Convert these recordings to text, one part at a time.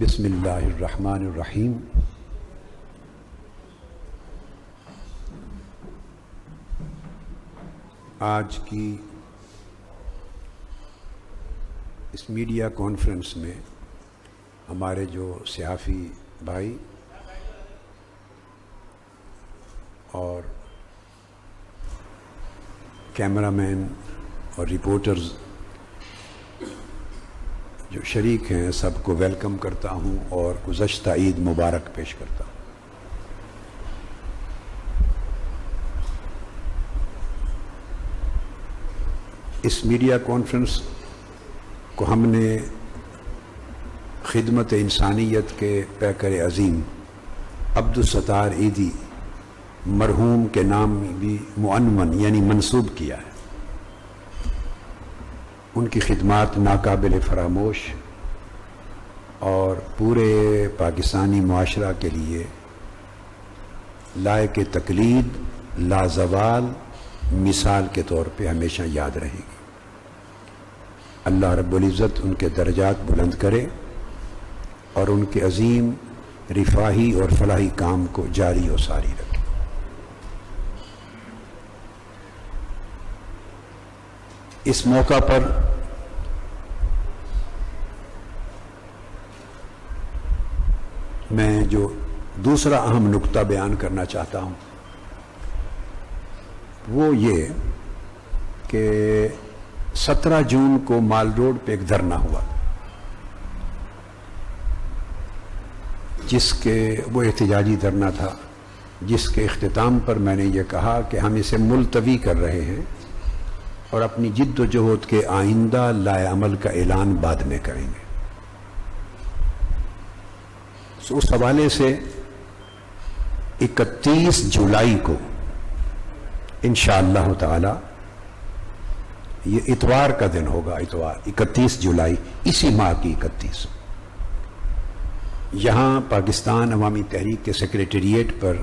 بسم اللہ الرحمن الرحیم۔ آج کی اس میڈیا کانفرنس میں ہمارے جو صحافی بھائی اور کیمرہ مین اور رپورٹرز جو شریک ہیں، سب کو ویلکم کرتا ہوں اور گزشتہ عید مبارک پیش کرتا ہوں۔ اس میڈیا کانفرنس کو ہم نے خدمت انسانیت کے پیکر عظیم عبدالستار عیدی مرحوم کے نام بھی معنون یعنی منسوب کیا ہے۔ ان کی خدمات ناقابل فراموش اور پورے پاکستانی معاشرہ کے لیے لائق تقلید، لازوال مثال کے طور پہ ہمیشہ یاد رہے گی۔ اللہ رب العزت ان کے درجات بلند کرے اور ان کے عظیم رفاہی اور فلاحی کام کو جاری و ساری رکھے۔ اس موقع پر میں جو دوسرا اہم نقطہ بیان کرنا چاہتا ہوں وہ یہ کہ 17 جون کو مال روڈ پہ ایک دھرنا ہوا، جس کے وہ احتجاجی دھرنا تھا، جس کے اختتام پر میں نے یہ کہا کہ ہم اسے ملتوی کر رہے ہیں اور اپنی جد و جہد کے آئندہ لائے عمل کا اعلان بعد میں کریں گے۔ اس حوالے سے 31 جولائی کو انشاءاللہ تعالی، یہ اتوار کا دن ہوگا، اتوار 31 جولائی اسی ماہ کی 31، یہاں پاکستان عوامی تحریک کے سیکریٹریٹ پر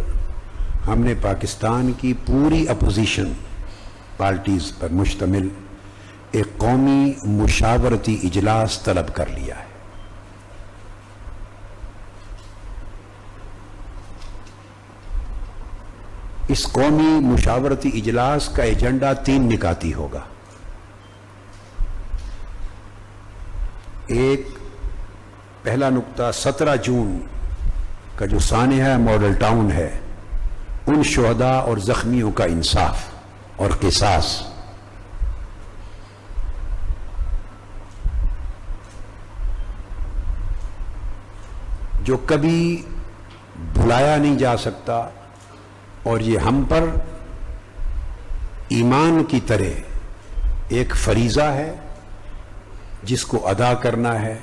ہم نے پاکستان کی پوری اپوزیشن پارٹیز پر مشتمل ایک قومی مشاورتی اجلاس طلب کر لیا ہے۔ اس قومی مشاورتی اجلاس کا ایجنڈا 3 نکاتی ہوگا۔ ایک پہلا نقطہ 17 جون کا جو سانحہ ماڈل ٹاؤن ہے، ان شہداء اور زخمیوں کا انصاف اور قصاص۔ جو کبھی بھلایا نہیں جا سکتا اور یہ ہم پر ایمان کی طرح ایک فریضہ ہے جس کو ادا کرنا ہے،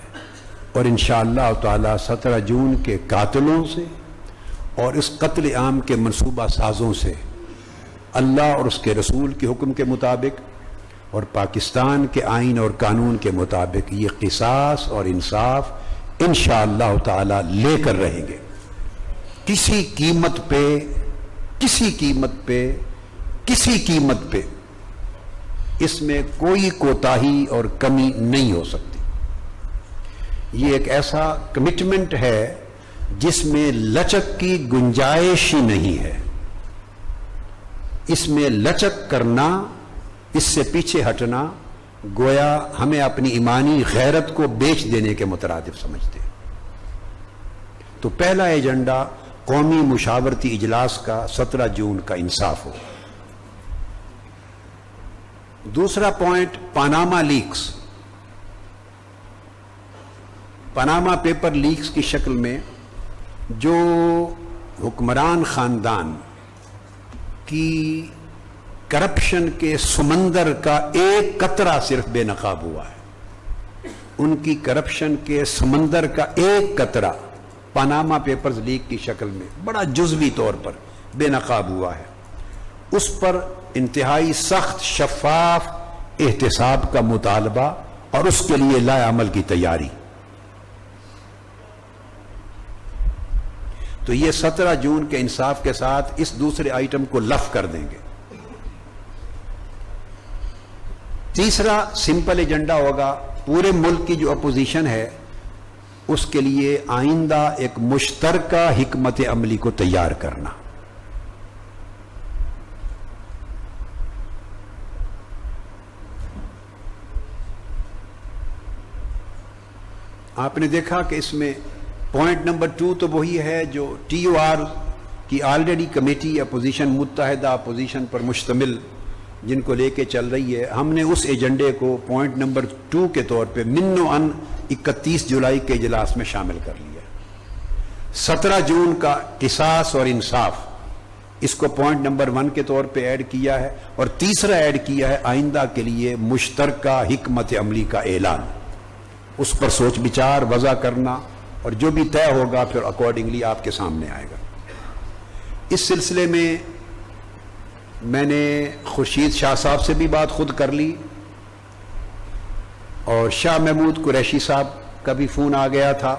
اور انشاءاللہ تعالی 17 جون کے قاتلوں سے اور اس قتل عام کے منصوبہ سازوں سے اللہ اور اس کے رسول کے حکم کے مطابق اور پاکستان کے آئین اور قانون کے مطابق یہ قصاص اور انصاف انشاءاللہ تعالی لے کر رہیں گے۔ کسی قیمت پہ اس میں کوئی کوتاہی اور کمی نہیں ہو سکتی۔ یہ ایک ایسا کمٹمنٹ ہے جس میں لچک کی گنجائش ہی نہیں ہے۔ اس میں لچک کرنا، اس سے پیچھے ہٹنا گویا ہمیں اپنی ایمانی غیرت کو بیچ دینے کے مترادف سمجھتے ہیں۔ تو پہلا ایجنڈا قومی مشاورتی اجلاس کا 17 جون کا انصاف ہو۔ دوسرا point Panama leaks, Panama paper leaks کی شکل میں جو حکمران خاندان کی کرپشن کے سمندر کا ایک قطرہ صرف بے نقاب ہوا ہے، ان کی کرپشن کے سمندر کا ایک قطرہ پاناما پیپرز لیک کی شکل میں بڑا جزوی طور پر بے نقاب ہوا ہے۔ اس پر انتہائی سخت شفاف احتساب کا مطالبہ اور اس کے لیے لائے عمل کی تیاری۔ تو یہ 17 جون کے انصاف کے ساتھ اس دوسرے آئٹم کو لف کر دیں گے۔ تیسرا سمپل ایجنڈا ہوگا، پورے ملک کی جو اپوزیشن ہے اس کے لیے آئندہ ایک مشترکہ حکمت عملی کو تیار کرنا. آپ نے دیکھا کہ اس میں پوائنٹ نمبر 2 تو وہی ہے جو ٹی او آر کی آلریڈی کمیٹی اپوزیشن متحدہ اپوزیشن پر مشتمل جن کو لے کے چل رہی ہے، ہم نے اس ایجنڈے کو پوائنٹ نمبر 2 کے طور پہ من و ان 31 جولائی کے اجلاس میں شامل کر لیا. 17 جون کا قصاص اور انصاف، اس کو پوائنٹ نمبر 1 کے طور پہ ایڈ کیا ہے، اور تیسرا ایڈ کیا ہے آئندہ کے لیے مشترکہ حکمت عملی کا اعلان. اس پر سوچ بچار وضع کرنا، اور جو بھی طے ہوگا پھر اکارڈنگلی آپ کے سامنے آئے گا. اس سلسلے میں نے خورشید شاہ صاحب سے بھی بات خود کر لی، اور شاہ محمود قریشی صاحب کا بھی فون آ گیا تھا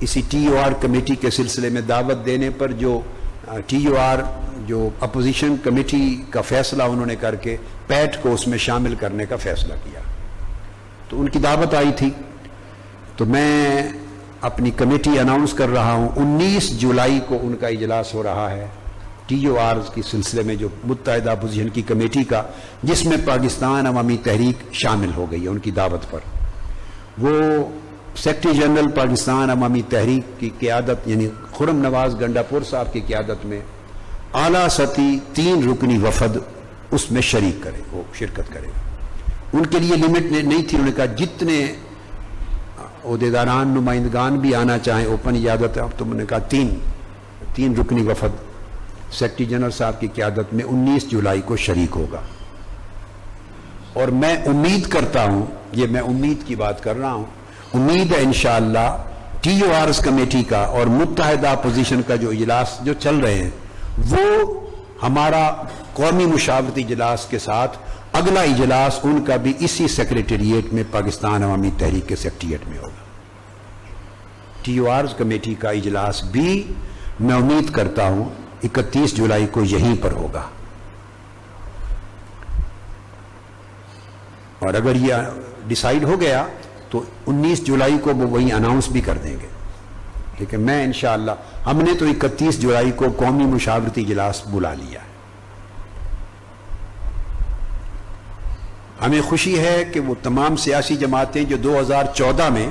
اسی ٹی او آر کمیٹی کے سلسلے میں دعوت دینے پر. جو ٹی او آر جو اپوزیشن کمیٹی کا فیصلہ انہوں نے کر کے پیٹ کو اس میں شامل کرنے کا فیصلہ کیا، تو ان کی دعوت آئی تھی. تو میں اپنی کمیٹی اناؤنس کر رہا ہوں، 19 جولائی کو ان کا اجلاس ہو رہا ہے ٹی او آر کے سلسلے میں، جو متحدہ اپوزیشن کی کمیٹی کا، جس میں پاکستان عوامی تحریک شامل ہو گئی ہے ان کی دعوت پر. وہ سیکرٹری جنرل پاکستان عوامی تحریک کی قیادت یعنی خرم نواز گنڈا پور صاحب کی قیادت میں اعلیٰ سطحی 3 رکنی وفد اس میں شریک کرے، وہ شرکت کرے. ان کے لیے لمٹ نہیں تھی، انہوں نے کہا جتنے عہدیداران نمائندگان بھی آنا چاہیں اوپن اجازت ہے. اب تو انہوں نے کہا 3 رکنی وفد سیکرٹری جنرل صاحب کی قیادت میں 19 جولائی کو شریک ہوگا. اور میں امید کرتا ہوں، یہ میں امید کی بات کر رہا ہوں، امید ہے انشاءاللہ ٹی او آرز کمیٹی کا اور متحدہ اپوزیشن کا جو اجلاس جو چل رہے ہیں وہ ہمارا قومی مشاورتی اجلاس کے ساتھ اگلا اجلاس ان کا بھی اسی سیکریٹریٹ میں پاکستان عوامی تحریک کے سیکریٹریٹ میں ہوگا. ٹی او آرز کمیٹی کا اجلاس بھی میں امید کرتا ہوں 31 جولائی کو یہیں پر ہوگا. اور اگر یہ ڈیسائیڈ ہو گیا تو 19 جولائی کو وہ وہیں اناؤنس بھی کر دیں گے. لیکن میں انشاءاللہ ہم نے تو 31 جولائی کو قومی مشاورتی اجلاس بلا لیا ہے. ہمیں خوشی ہے کہ وہ تمام سیاسی جماعتیں جو 2014 میں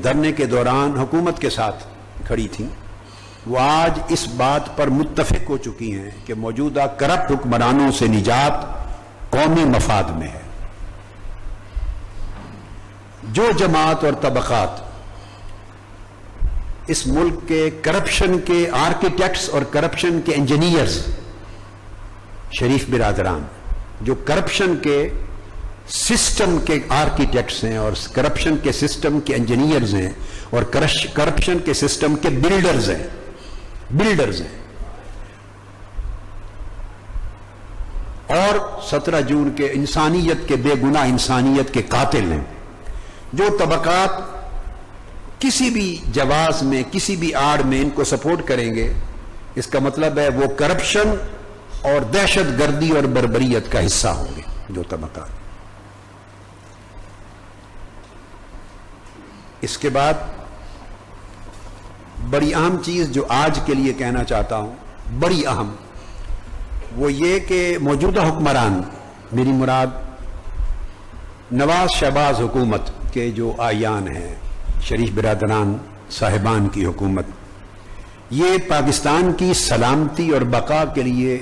دھرنے کے دوران حکومت کے ساتھ کھڑی تھیں، وہ آج اس بات پر متفق ہو چکی ہیں کہ موجودہ کرپٹ حکمرانوں سے نجات قومی مفاد میں ہے. جو جماعت اور طبقات اس ملک کے کرپشن کے آرکیٹیکٹس اور کرپشن کے انجینئرز، شریف برادران جو کرپشن کے سسٹم کے آرکیٹیکٹس ہیں اور کرپشن کے سسٹم کے انجینئرز ہیں اور کرپشن کے سسٹم کے بلڈرز ہیں اور 17 جون کے انسانیت کے بے گناہ انسانیت کے قاتل ہیں. جو طبقات کسی بھی جواز میں کسی بھی آڑ میں ان کو سپورٹ کریں گے، اس کا مطلب ہے وہ کرپشن اور دہشت گردی اور بربریت کا حصہ ہوں گے. جو طبقات اس کے بعد بڑی اہم چیز جو آج کے لیے کہنا چاہتا ہوں، بڑی اہم، وہ یہ کہ موجودہ حکمران، میری مراد نواز شہباز حکومت کے جو آئیان ہیں، شریف برادران صاحبان کی حکومت، یہ پاکستان کی سلامتی اور بقا کے لیے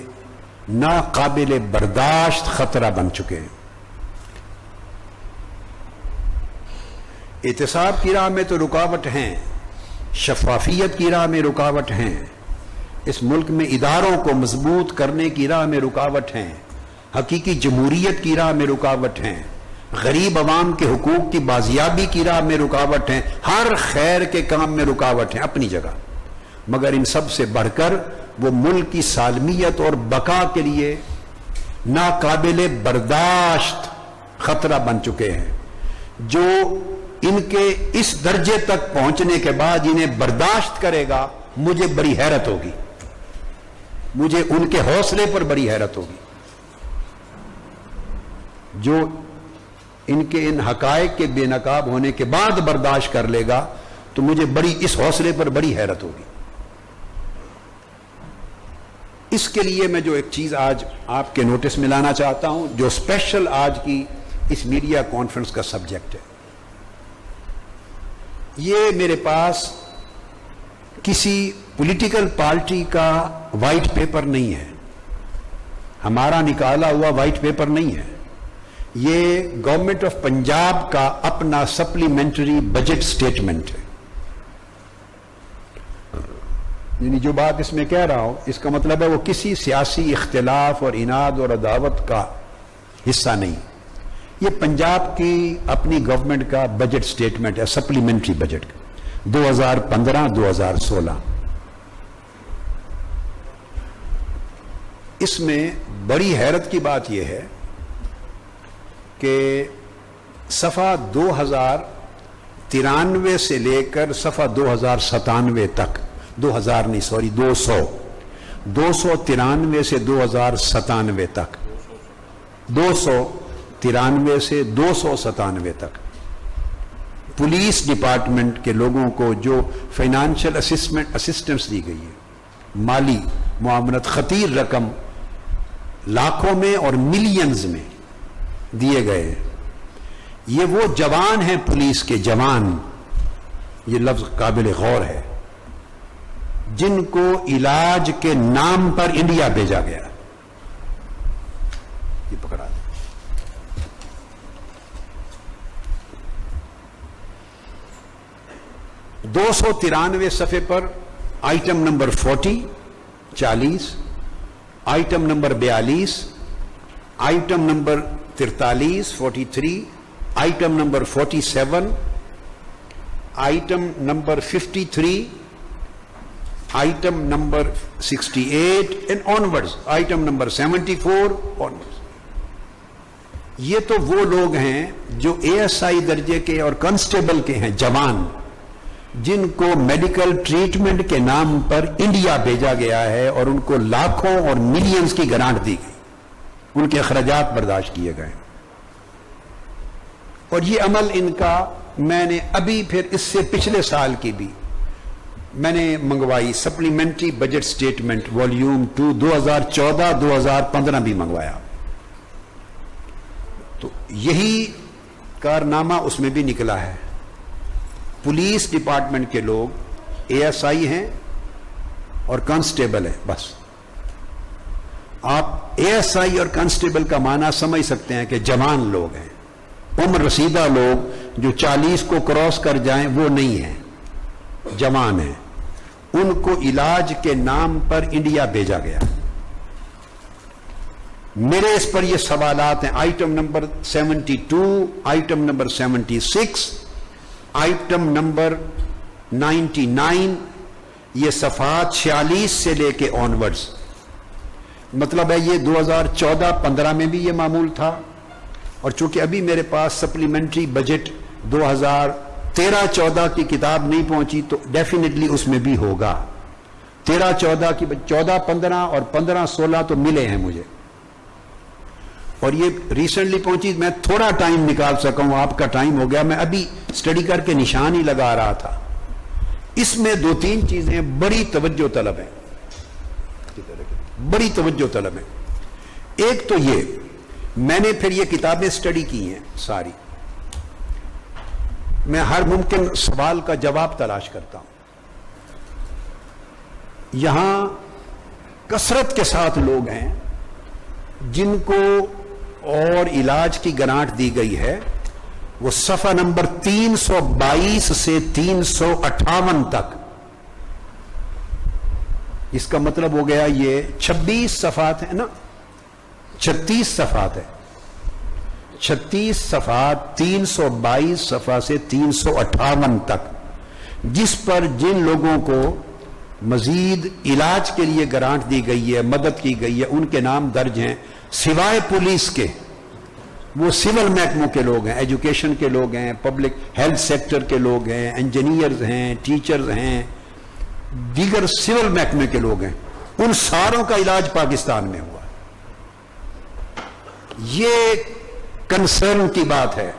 ناقابل برداشت خطرہ بن چکے ہیں. احتساب کی راہ میں تو رکاوٹ ہیں، شفافیت کی راہ میں رکاوٹ ہیں، اس ملک میں اداروں کو مضبوط کرنے کی راہ میں رکاوٹ ہیں، حقیقی جمہوریت کی راہ میں رکاوٹ ہیں، غریب عوام کے حقوق کی بازیابی کی راہ میں رکاوٹ ہیں، ہر خیر کے کام میں رکاوٹ ہیں اپنی جگہ. مگر ان سب سے بڑھ کر وہ ملک کی سالمیت اور بقا کے لیے ناقابل برداشت خطرہ بن چکے ہیں. جو ان کے اس درجے تک پہنچنے کے بعد انہیں برداشت کرے گا، مجھے بڑی حیرت ہوگی، مجھے ان کے حوصلے پر بڑی حیرت ہوگی. جو ان کے ان حقائق کے بے نقاب ہونے کے بعد برداشت کر لے گا تو مجھے اس حوصلے پر بڑی حیرت ہوگی. اس کے لیے میں جو ایک چیز آج آپ کے نوٹس میں لانا چاہتا ہوں، جو اسپیشل آج کی اس میڈیا کانفرنس کا سبجیکٹ ہے، یہ میرے پاس کسی پولیٹیکل پارٹی کا وائٹ پیپر نہیں ہے، ہمارا نکالا ہوا وائٹ پیپر نہیں ہے، یہ گورنمنٹ آف پنجاب کا اپنا سپلیمنٹری بجٹ سٹیٹمنٹ ہے. یعنی جو بات اس میں کہہ رہا ہوں اس کا مطلب ہے وہ کسی سیاسی اختلاف اور اناد اور عداوت کا حصہ نہیں. یہ پنجاب کی اپنی گورنمنٹ کا بجٹ سٹیٹمنٹ ہے، سپلیمنٹری بجٹ 2015-2016. اس میں بڑی حیرت کی بات یہ ہے کہ صفحہ 2093 سے لے کر صفحہ 2097 تک، 293 سے 2097 تک، 293 سے 297 تک پولیس ڈپارٹمنٹ کے لوگوں کو جو فائنانشل اسسٹنس دی گئی ہے، مالی معاونت خطیر رقم لاکھوں میں اور ملینز میں دیے گئے. یہ وہ جوان ہیں پولیس کے جوان، یہ لفظ قابل غور ہے، جن کو علاج کے نام پر انڈیا بھیجا گیا. یہ پکڑا دیں. دو 293 صفحے پر item number 40 item number 42، item number 43 item number 47، item number 53، item number 68 and onwards, item number 74 onwards. یہ تو وہ لوگ ہیں جو ASI درجے کے اور کانسٹیبل کے ہیں، جوان، جن کو میڈیکل ٹریٹمنٹ کے نام پر انڈیا بھیجا گیا ہے اور ان کو لاکھوں اور ملینز کی گرانٹ دی گئی، ان کے اخراجات برداشت کیے گئے. اور یہ عمل ان کا میں نے ابھی پھر اس سے پچھلے سال کی بھی میں نے منگوائی، سپلیمنٹری بجٹ سٹیٹمنٹ والیوم 2 2014-2015 بھی منگوایا. تو یہی کارنامہ اس میں بھی نکلا ہے. پولیس ڈپارٹمنٹ کے لوگ ASI ہیں اور کانسٹیبل ہیں. بس آپ ASI اور کانسٹیبل کا معنی سمجھ سکتے ہیں کہ جوان لوگ ہیں، عمر رسیدہ لوگ جو 40 کو کراس کر جائیں وہ نہیں ہیں، جوان ہیں. ان کو علاج کے نام پر انڈیا بھیجا گیا. میرے اس پر یہ سوالات ہیں. Item number 72، item number 76، item number 99، یہ صفحات 46 سے لے کے آنورڈز. مطلب ہے یہ 2014-15 میں بھی یہ معمول تھا، اور چونکہ ابھی میرے پاس سپلیمنٹری بجٹ 2013-14 کی کتاب نہیں پہنچی تو ڈیفینیٹلی اس میں بھی ہوگا. 13-14 کی 14-15 اور 15-16 تو ملے ہیں مجھے، اور یہ ریسنٹلی پہنچی. میں تھوڑا ٹائم نکال سکا ہوں، آپ کا ٹائم ہو گیا. میں ابھی اسٹڈی کر کے نشان ہی لگا رہا تھا. اس میں 2-3 چیزیں بڑی توجہ طلب ہیں، بڑی توجہ طلب ہیں. ایک تو یہ، میں نے پھر یہ کتابیں اسٹڈی کی ہیں ساری، میں ہر ممکن سوال کا جواب تلاش کرتا ہوں. یہاں کثرت کے ساتھ لوگ ہیں جن کو اور علاج کی گرانٹ دی گئی ہے. وہ صفحہ نمبر 322 سے 358 تک، اس کا مطلب ہو گیا یہ 26 صفحات ہیں نا، 36 صفحات ہے. 36 صفحات 322 صفحہ سے 358 تک، جس پر جن لوگوں کو مزید علاج کے لیے گرانٹ دی گئی ہے، مدد کی گئی ہے، ان کے نام درج ہیں. سوائے پولیس کے وہ سول محکموں کے لوگ ہیں، ایجوکیشن کے لوگ ہیں، پبلک ہیلتھ سیکٹر کے لوگ ہیں، انجینئرز ہیں، ٹیچرز ہیں، دیگر سول محکمے کے لوگ ہیں. ان ساروں کا علاج پاکستان میں ہوا. یہ کنسرن کی بات ہے.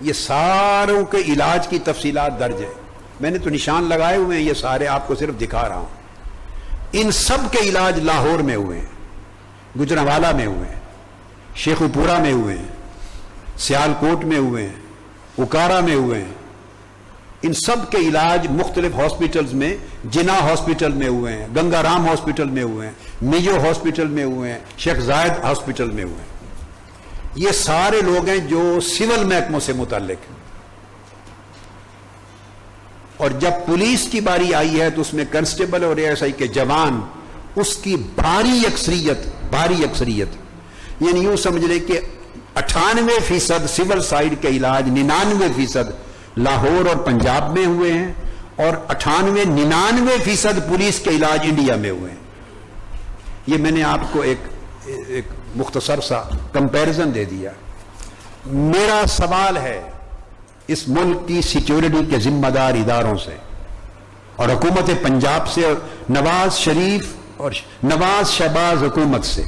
یہ ساروں کے علاج کی تفصیلات درج ہے. میں نے تو نشان لگائے ہوئے ہیں، یہ سارے آپ کو صرف دکھا رہا ہوں. ان سب کے علاج لاہور میں ہوئے ہیں، گجرانوالہ میں ہوئے ہیں، شیخو پورہ میں ہوئے ہیں، سیال کوٹ میں ہوئے ہیں، اکارا میں ہوئے ہیں. ان سب کے علاج مختلف ہاسپٹلز میں، جنا ہاسپٹل میں ہوئے ہیں، گنگا رام ہاسپٹل میں ہوئے ہیں، میجو ہاسپٹل میں ہوئے ہیں، شیخ زائد ہاسپٹل میں ہوئے ہیں. یہ سارے لوگ ہیں جو سول محکموں سے متعلق ہیں. اور جب پولیس کی باری آئی ہے تو اس میں کنسٹیبل اور ایس آئی کے جوان، اس کی بھاری اکثریت یعنی یوں سمجھ لیں کہ 98% سول سائیڈ کے علاج، 99% لاہور اور پنجاب میں ہوئے ہیں، اور 99% پولیس کے علاج انڈیا میں ہوئے ہیں. یہ میں نے آپ کو ایک مختصر سا کمپیرزن دے دیا. میرا سوال ہے اس ملک کی سیکیورٹی کے ذمہ دار اداروں سے اور حکومت پنجاب سے اور نواز شریف اور نواز شہباز حکومت سے،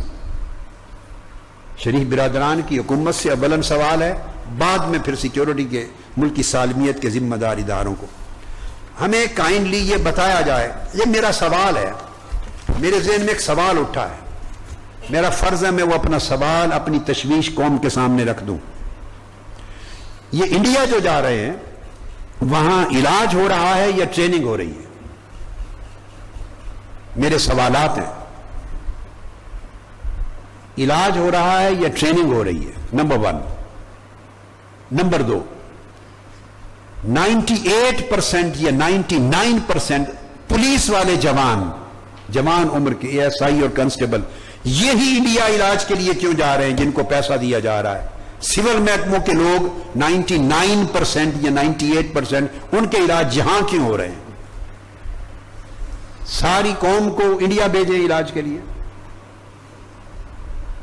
شریف برادران کی حکومت سے اولن سوال ہے، بعد میں پھر سیکیورٹی کے ملک کی سالمیت کے ذمہ دار اداروں کو. ہمیں کائنڈلی یہ بتایا جائے، یہ میرا سوال ہے، میرے ذہن میں ایک سوال اٹھا ہے، میرا فرض ہے میں وہ اپنا سوال، اپنی تشویش قوم کے سامنے رکھ دوں. یہ انڈیا جو جا رہے ہیں وہاں علاج ہو رہا ہے یا ٹریننگ ہو رہی ہے؟ میرے سوالات ہیں. علاج ہو رہا ہے یا ٹریننگ ہو رہی ہے؟ نمبر 1. نمبر 2، 98% یا 99% پولیس والے جوان عمر کے اے ایس آئی اور کنسٹیبل یہی انڈیا علاج کے لیے کیوں جا رہے ہیں جن کو پیسہ دیا جا رہا ہے؟ سول محکموں کے لوگ 99% یا 98% ان کے علاج یہاں کیوں ہو رہے ہیں؟ ساری قوم کو انڈیا بھیجیں علاج کے لیے.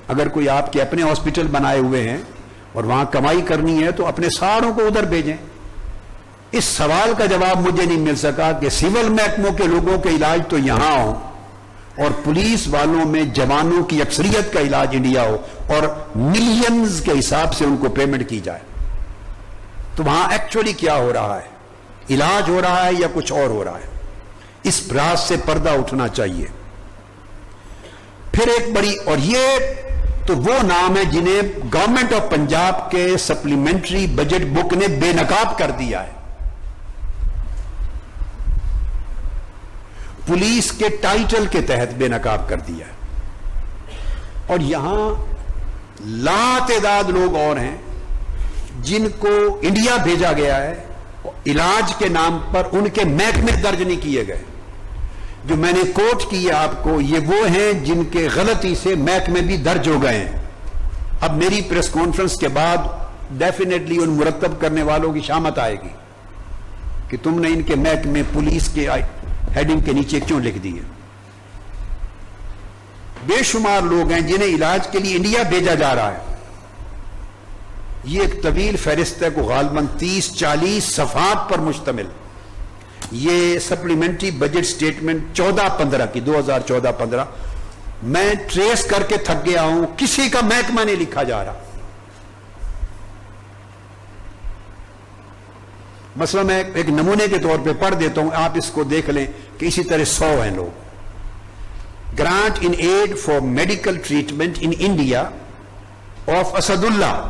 اگر کوئی آپ کے اپنے ہاسپٹل بنائے ہوئے ہیں اور وہاں کمائی کرنی ہے تو اپنے ساروں کو ادھر بھیجیں. اس سوال کا جواب مجھے نہیں مل سکا کہ سول محکموں کے لوگوں کے علاج تو یہاں ہو اور پولیس والوں میں جوانوں کی اکثریت کا علاج انڈیا ہو اور ملینز کے حساب سے ان کو پیمنٹ کی جائے. تو وہاں ایکچولی کیا ہو رہا ہے؟ علاج ہو رہا ہے یا کچھ اور ہو رہا ہے؟ اس راز سے پردہ اٹھنا چاہیے. پھر ایک بڑی، اور یہ تو وہ نام ہے جنہیں گورنمنٹ آف پنجاب کے سپلیمنٹری بجٹ بک نے بے نقاب کر دیا ہے. پولیس کے ٹائٹل کے تحت بے نقاب کر دیا ہے. اور یہاں لاتعداد لوگ اور ہیں جن کو انڈیا بھیجا گیا ہے علاج کے نام پر، ان کے محکمے درج نہیں کیے گئے. جو میں نے کوٹ کیا آپ کو، یہ وہ ہیں جن کے غلطی سے محکمے بھی درج ہو گئے ہیں. اب میری پریس کانفرنس کے بعد ڈیفینیٹلی ان مرتب کرنے والوں کی شامت آئے گی کہ تم نے ان کے محکمے پولیس کے ہیڈنگ کے نیچے کیوں لکھ دیے. بے شمار لوگ ہیں جنہیں علاج کے لیے انڈیا بھیجا جا رہا ہے. یہ ایک طویل فہرست ہے، کو غالباً 30-40 صفحات پر مشتمل. یہ سپلیمنٹری بجٹ سٹیٹمنٹ 14-15 کی، 2014-15 میں ٹریس کر کے تھک گیا ہوں، کسی کا محکمہ نہیں لکھا جا رہا. مثلا میں ایک نمونے کے طور پہ پڑھ دیتا ہوں، آپ اس کو دیکھ لیں کہ اسی طرح 100 ہیں لوگ. Grant in aid for medical treatment in India of Asadullah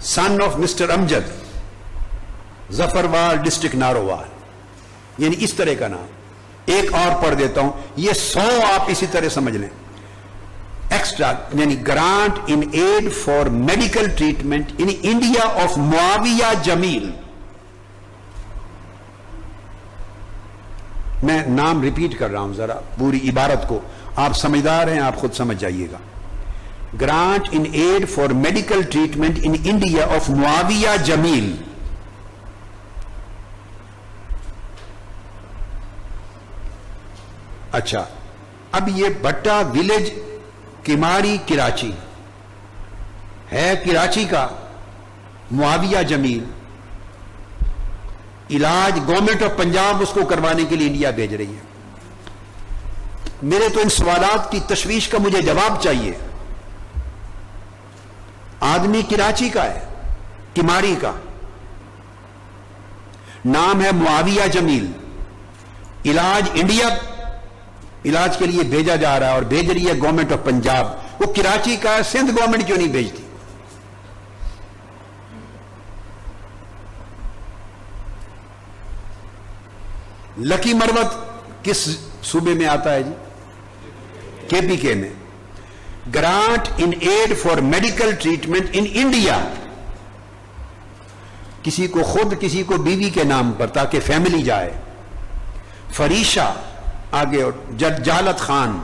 son of mister Amjad, Zafarwal district Narowal, یعنی اس طرح کا نام. ایک اور پڑھ دیتا ہوں، یہ 100 آپ اسی طرح سمجھ لیں. ایکسٹرا یعنی grant in aid for medical treatment in India of Muawiya Jameel. میں نام ریپیٹ کر رہا ہوں، ذرا پوری عبارت کو، آپ سمجھدار ہیں، آپ خود سمجھ جائیے گا. Grant in aid for medical treatment in India of Muawiya Jameel. اچھا، اب یہ بھٹا ولیج کماری کراچی ہے، کراچی کا معاویہ جمیل. علاج گورنمنٹ آف پنجاب اس کو کروانے کے لیے انڈیا بھیج رہی ہے. میرے تو ان سوالات کی تشویش کا مجھے جواب چاہیے. آدمی کراچی کا ہے، کماری کا، نام ہے معاویہ جمیل، علاج انڈیا علاج کے لیے بھیجا جا رہا ہے اور بھیج رہی ہے گورنمنٹ آف پنجاب. وہ کراچی کا ہے، سندھ گورنمنٹ کیوں نہیں بھیجتی؟ لکی مروت کس صوبے میں آتا ہے جی؟ کے پی کے میں. Grant in aid for medical treatment in India, کسی کو خود کسی کو بیوی کے نام پر تاکہ فیملی جائے. فریشہ آگے، جالت خان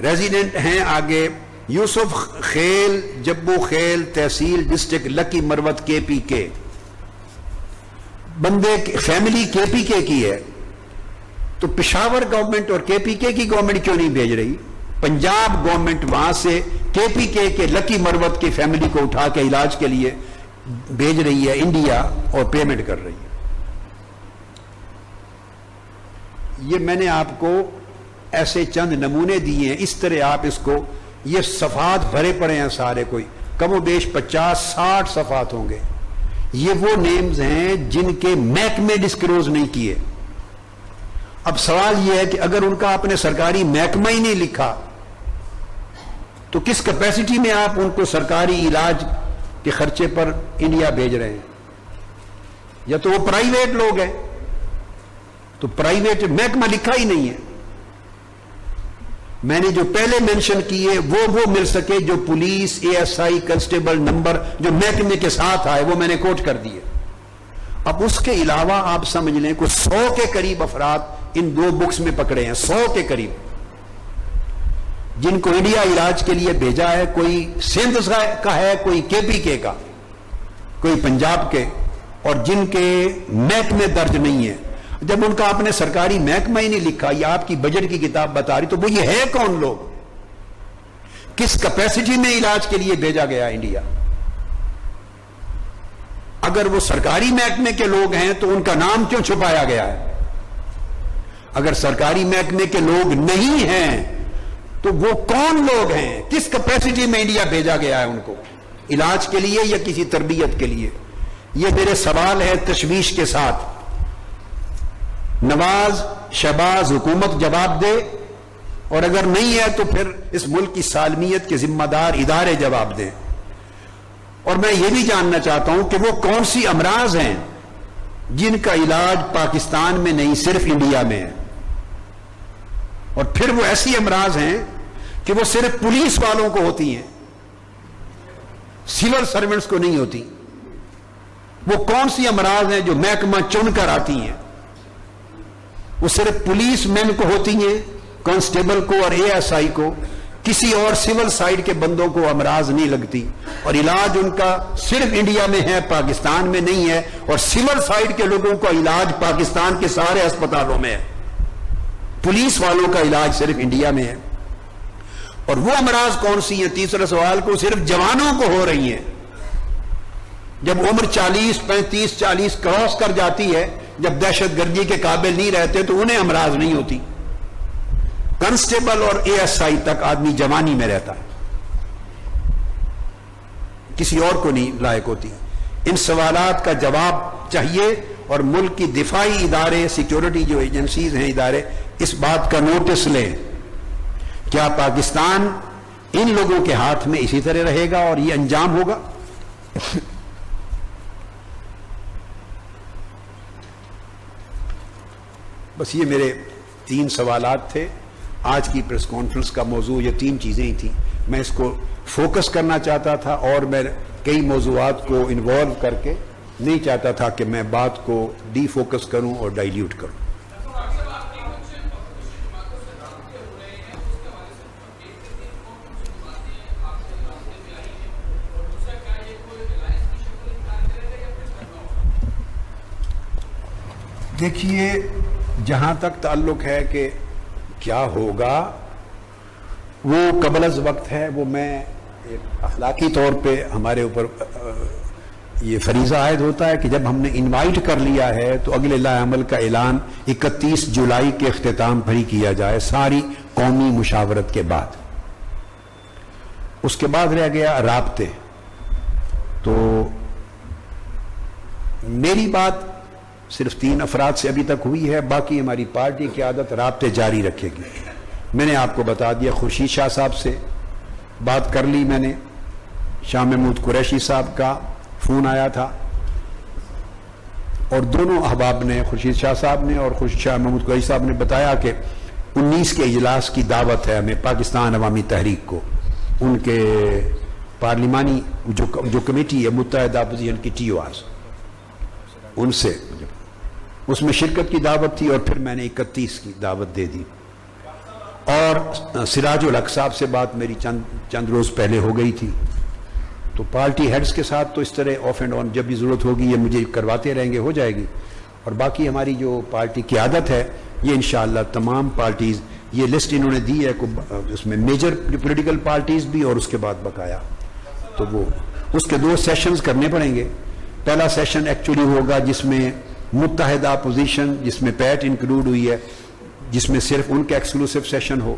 ریزیڈنٹ ہیں آگے، یوسف خیل جبو خیل تحصیل ڈسٹرکٹ لکی مروت کے پی کے. بندے فیملی کے پی کے کی ہے تو پشاور گورنمنٹ اور کے پی کے کی گورنمنٹ کیوں نہیں بھیج رہی؟ پنجاب گورنمنٹ وہاں سے کے پی کے لکی مروت کی فیملی کو اٹھا کے علاج کے لیے بھیج رہی ہے انڈیا اور پیمنٹ کر رہی ہے. یہ میں نے آپ کو ایسے چند نمونے دیے ہیں، اس طرح آپ اس کو، یہ صفحات بھرے پڑے ہیں سارے، کوئی کم و بیش 50-60 صفحات ہوں گے. یہ وہ نیمز ہیں جن کے محکمے ڈسکلوز نہیں کیے. اب سوال یہ ہے کہ اگر ان کا آپ نے سرکاری محکمہ ہی نہیں لکھا تو کس کیپیسٹی میں آپ ان کو سرکاری علاج کے خرچے پر انڈیا بھیج رہے ہیں؟ یا تو وہ پرائیویٹ لوگ ہیں، تو پرائیویٹ محکمہ لکھا ہی نہیں ہے. میں نے جو پہلے مینشن کیے وہ مل سکے جو پولیس ASI کنسٹیبل نمبر جو محکمے کے ساتھ آئے وہ میں نے کوٹ کر دیے. اب اس کے علاوہ آپ سمجھ لیں کوئی 100 کے قریب افراد ان دو بکس میں پکڑے ہیں، 100 کے قریب، جن کو انڈیا علاج کے لیے بھیجا ہے. کوئی سندھ کا ہے، کوئی کے پی کے کا، کوئی پنجاب کے، اور جن کے محکمے درج نہیں ہے. جب ان کا آپ نے سرکاری محکمہ ہی نہیں لکھا، یا آپ کی بجٹ کی کتاب بتا رہی، تو وہ یہ ہے کون لوگ؟ کس کیپیسٹی میں علاج کے لیے بھیجا گیا انڈیا؟ اگر وہ سرکاری محکمے کے لوگ ہیں تو ان کا نام کیوں چھپایا گیا ہے؟ اگر سرکاری محکمے کے لوگ نہیں ہیں تو وہ کون لوگ ہیں؟ کس کیپیسٹی میں انڈیا بھیجا گیا ہے ان کو علاج کے لیے یا کسی تربیت کے لیے؟ یہ میرے سوال ہے تشویش کے ساتھ. نواز شہباز حکومت جواب دے، اور اگر نہیں ہے تو پھر اس ملک کی سالمیت کے ذمہ دار ادارے جواب دیں. اور میں یہ بھی جاننا چاہتا ہوں کہ وہ کون سی امراض ہیں جن کا علاج پاکستان میں نہیں صرف انڈیا میں ہے، اور پھر وہ ایسی امراض ہیں کہ وہ صرف پولیس والوں کو ہوتی ہیں، سول سرونٹس کو نہیں ہوتی. وہ کون سی امراض ہیں جو محکمہ چن کر آتی ہیں؟ وہ صرف پولیس مین کو ہوتی ہیں، کانسٹیبل کو اور ASI کو، کسی اور سول سائیڈ کے بندوں کو امراض نہیں لگتی. اور علاج ان کا صرف انڈیا میں ہے، پاکستان میں نہیں ہے. اور سول سائیڈ کے لوگوں کا علاج پاکستان کے سارے ہسپتالوں میں ہے، پولیس والوں کا علاج صرف انڈیا میں ہے. اور وہ امراض کون سی ہیں؟ تیسرا سوال کو صرف جوانوں کو ہو رہی ہیں. جب عمر 40 35 40 کراس کر جاتی ہے، جب دہشت گردی کے قابل نہیں رہتے تو انہیں امراض نہیں ہوتی. کنسٹیبل اور ASI تک آدمی جوانی میں رہتا ہے، کسی اور کو نہیں لائق ہوتی. ان سوالات کا جواب چاہیے، اور ملک کی دفاعی ادارے، سیکیورٹی جو ایجنسیز ہیں ادارے، اس بات کا نوٹس لیں. کیا پاکستان ان لوگوں کے ہاتھ میں اسی طرح رہے گا اور یہ انجام ہوگا؟ بس یہ میرے 3 سوالات تھے. آج کی پریس کانفرنس کا موضوع یہ 3 چیزیں ہی تھیں. میں اس کو فوکس کرنا چاہتا تھا، اور میں کئی موضوعات کو انوالو کر کے نہیں چاہتا تھا کہ میں بات کو ڈی فوکس کروں اور ڈائلیوٹ کروں. دیکھیے، جہاں تک تعلق ہے کہ کیا ہوگا، وہ قبل از وقت ہے. وہ میں ایک اخلاقی طور پہ ہمارے اوپر یہ فریضہ عائد ہوتا ہے کہ جب ہم نے انوائٹ کر لیا ہے تو اگلے لائحہ عمل کا اعلان 31 جولائی کے اختتام پر ہی کیا جائے، ساری قومی مشاورت کے بعد. اس کے بعد رہ گیا رابطے. تو میری بات صرف 3 افراد سے ابھی تک ہوئی ہے، باقی ہماری پارٹی کی عادت رابطے جاری رکھے گی۔ میں نے آپ کو بتا دیا، خورشید شاہ صاحب سے بات کر لی میں نے، شاہ محمود قریشی صاحب کا فون آیا تھا، اور دونوں احباب نے، خورشید شاہ صاحب نے اور شاہ محمود قریشی صاحب نے بتایا کہ 19 کے اجلاس کی دعوت ہے ہمیں پاکستان عوامی تحریک کو، ان کے پارلیمانی جو کمیٹی ہے متحدہ اپوزیشن کی ٹی او آرز، ان سے اس میں شرکت کی دعوت تھی، اور پھر میں نے 31 کی دعوت دے دی۔ اور سراج الحق صاحب سے بات میری چند روز پہلے ہو گئی تھی، تو پارٹی ہیڈز کے ساتھ تو اس طرح آف اینڈ آن جب بھی ضرورت ہوگی یہ مجھے کرواتے رہیں گے، ہو جائے گی۔ اور باقی ہماری جو پارٹی کی عادت ہے، یہ انشاءاللہ تمام پارٹیز، یہ لسٹ انہوں نے دی ہے، اس میں میجر پولیٹیکل پارٹیز بھی اور اس کے بعد بقایا، تو وہ اس کے 2 سیشنز کرنے پڑیں گے۔ پہلا سیشن ایکچولی ہوگا جس میں متحدہ اپوزیشن، جس میں پیٹ انکلوڈ ہوئی ہے، جس میں صرف ان کا ایکسکلوسیو سیشن ہو،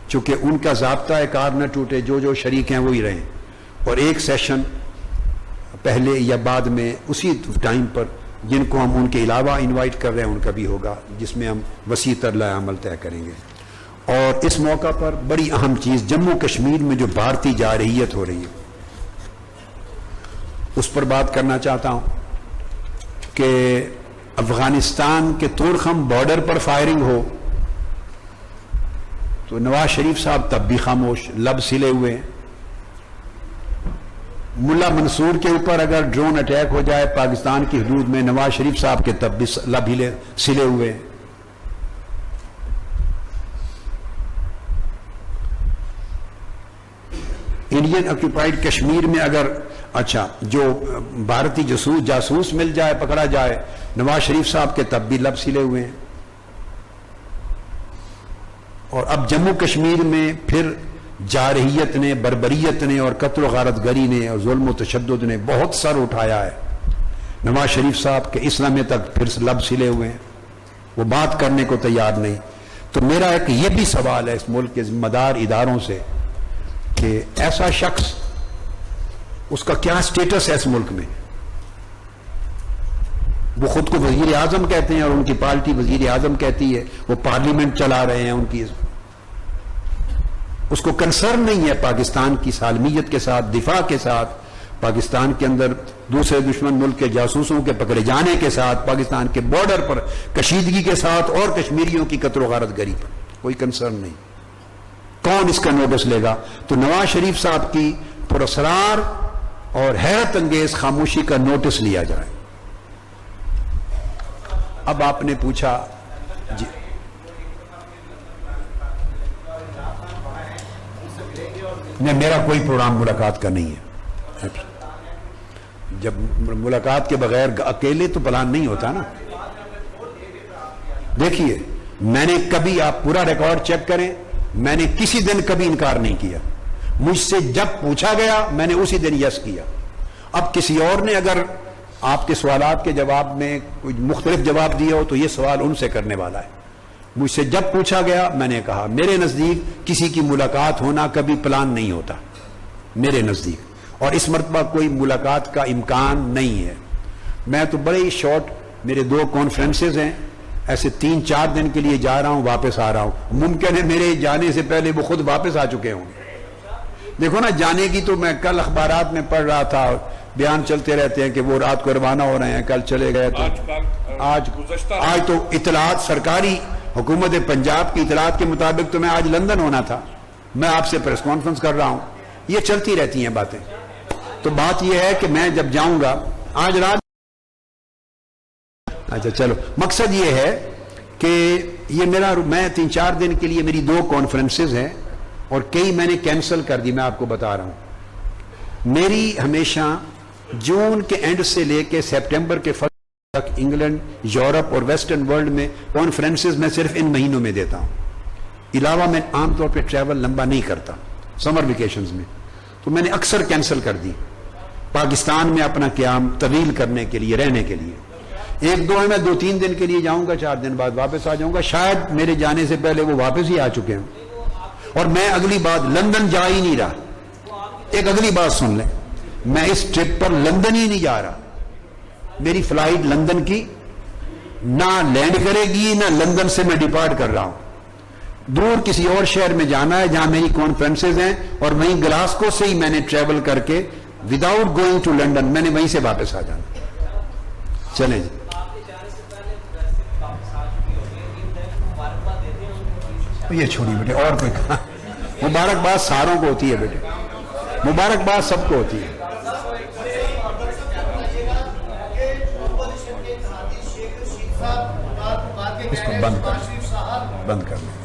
چونکہ ان کا ضابطہ کار نہ ٹوٹے، جو شریک ہیں وہی رہیں، اور ایک سیشن پہلے یا بعد میں اسی ٹائم پر جن کو ہم ان کے علاوہ انوائٹ کر رہے ہیں ان کا بھی ہوگا، جس میں ہم وسیع تر لائحہ عمل طے کریں گے۔ اور اس موقع پر بڑی اہم چیز، جموں کشمیر میں جو بھارتی جارحیت ہو رہی ہے اس پر بات کرنا چاہتا ہوں کہ افغانستان کے تورخم بارڈر پر فائرنگ ہو تو نواز شریف صاحب تب بھی خاموش، لب سلے ہوئے ہیں۔ ملا منصور کے اوپر اگر ڈرون اٹیک ہو جائے پاکستان کی حدود میں، نواز شریف صاحب کے تب بھی لب سلے ہوئے ہیں۔ انڈین آکوپائیڈ کشمیر میں اگر جو بھارتی جاسوس مل جائے، پکڑا جائے، نواز شریف صاحب کے تب بھی لب سلے ہوئے ہیں۔ اور اب جموں کشمیر میں پھر جارحیت نے، بربریت نے اور قتل و غارت گری نے اور ظلم و تشدد نے بہت سر اٹھایا ہے۔ نواز شریف صاحب کے اس لمحے تک پھر لب سلے ہوئے ہیں، وہ بات کرنے کو تیار نہیں۔ تو میرا ایک یہ بھی سوال ہے اس ملک کے ذمہ دار اداروں سے کہ ایسا شخص، اس کا کیا سٹیٹس ہے اس ملک میں؟ وہ خود کو وزیر اعظم کہتے ہیں اور ان کی پارٹی وزیر اعظم کہتی ہے، وہ پارلیمنٹ چلا رہے ہیں، ان کی اس کو کنسرن نہیں ہے پاکستان کی سالمیت کے ساتھ، دفاع کے ساتھ، پاکستان کے اندر دوسرے دشمن ملک کے جاسوسوں کے پکڑے جانے کے ساتھ، پاکستان کے بارڈر پر کشیدگی کے ساتھ اور کشمیریوں کی قتل و غارت گری پر کوئی کنسرن نہیں۔ کون اس کا نوٹس لے گا؟ تو نواز شریف صاحب کی پراسرار اور حیرت انگیز خاموشی کا نوٹس لیا جائے۔ اب آپ نے پوچھا جی، نہیں، میرا کوئی پروگرام ملاقات کا نہیں ہے۔ جب ملاقات کے بغیر اکیلے تو پلان نہیں ہوتا نا۔ دیکھیے، میں نے کبھی، آپ پورا ریکارڈ چیک کریں، میں نے کسی دن کبھی انکار نہیں کیا۔ مجھ سے جب پوچھا گیا میں نے اسی دن یس کیا۔ اب کسی اور نے اگر آپ کے سوالات کے جواب میں کوئی مختلف جواب دیا ہو تو یہ سوال ان سے کرنے والا ہے۔ مجھ سے جب پوچھا گیا میں نے کہا میرے نزدیک کسی کی ملاقات ہونا کبھی پلان نہیں ہوتا میرے نزدیک، اور اس مرتبہ کوئی ملاقات کا امکان نہیں ہے۔ میں تو بڑے ہی شارٹ، میرے 2 کانفرنسز ہیں، ایسے 3-4 دن کے لیے جا رہا ہوں، واپس آ رہا ہوں۔ ممکن ہے میرے جانے سے پہلے وہ خود واپس آ چکے ہوں گے۔ دیکھو نا، جانے کی تو میں کل اخبارات میں پڑھ رہا تھا، بیان چلتے رہتے ہیں کہ وہ رات کو روانہ ہو رہے ہیں، کل چلے گئے۔ تو آج تو اطلاعات، سرکاری حکومت پنجاب کی اطلاعات کے مطابق تو میں آج لندن ہونا تھا، میں آپ سے پریس کانفرنس کر رہا ہوں۔ یہ چلتی رہتی ہیں باتیں۔ تو بات یہ ہے کہ میں جب جاؤں گا آج رات، اچھا چلو، مقصد یہ ہے کہ یہ میں 3-4 دن کے لیے میری 2 کانفرنسز ہیں اور کئی میں نے کینسل کر دی۔ میں آپ کو بتا رہا ہوں، میری ہمیشہ جون کے اینڈ سے لے کے سپٹمبر کے فرسٹ تک انگلینڈ، یورپ اور ویسٹرن ورلڈ میں کانفرنسز میں صرف ان مہینوں میں دیتا ہوں، علاوہ میں عام طور پہ ٹریول لمبا نہیں کرتا سمر ویکیشنز میں۔ تو میں نے اکثر کینسل کر دی پاکستان میں اپنا قیام طویل کرنے کے لیے، رہنے کے لیے۔ 1-2 میں 2-3 دن کے لیے جاؤں گا، 4 دن بعد واپس آ جاؤں گا، شاید میرے جانے سے پہلے وہ واپس ہی آ چکے ہیں۔ اور میں اگلی بات، لندن جا ہی نہیں رہا۔ ایک اگلی بات سن لیں، میں اس ٹرپ پر لندن ہی نہیں جا رہا. میری فلائٹ لندن کی نہ لینڈ کرے گی نہ لندن سے میں ڈپارٹ کر رہا ہوں. دور کسی اور شہر میں جانا ہے جہاں میری کانفرنسز ہیں, اور وہیں گلاسکو سے ہی میں نے ٹریول کر کے وداؤٹ گوئنگ ٹو لنڈن میں نے وہیں سے واپس آ جانا. چلیں جی. یہ چھوڑی بیٹے, اور کوئی کہاں. مبارکباد ساروں کو ہوتی ہے بیٹے, مبارکباد سب کو ہوتی ہے. اس کو بند کر لیں.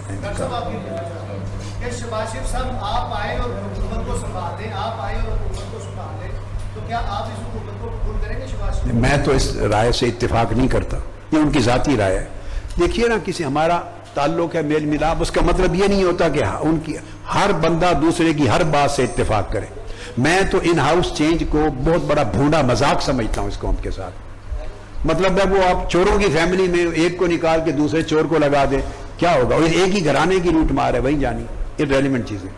شہباز شریف صاحب آپ آئے اور حکومت کو سنبھال دیں, آپ آئے اور حکومت کو سنبھال لیں, تو کیا آپ اس حکومت کو قبول کریں گے شہباز شریف؟ میں تو اس رائے سے اتفاق نہیں کرتا, یہ ان کی ذاتی رائے ہے. دیکھیے نا, کسی ہمارا تعلق ہے میل ملاپ, اس کا مطلب یہ نہیں ہوتا کہ ان کی ہر بندہ دوسرے کی ہر بات سے اتفاق کرے. میں تو ان ہاؤس چینج کو بہت بڑا بھونڈا مذاق سمجھتا ہوں اس قوم کے ساتھ. مطلب ہے وہ آپ چوروں کی فیملی میں ایک کو نکال کے دوسرے چور کو لگا دیں, کیا ہوگا؟ ایک ہی گھرانے کی روٹ مار ہے, وہی جانی. ریلیونٹ چیزیں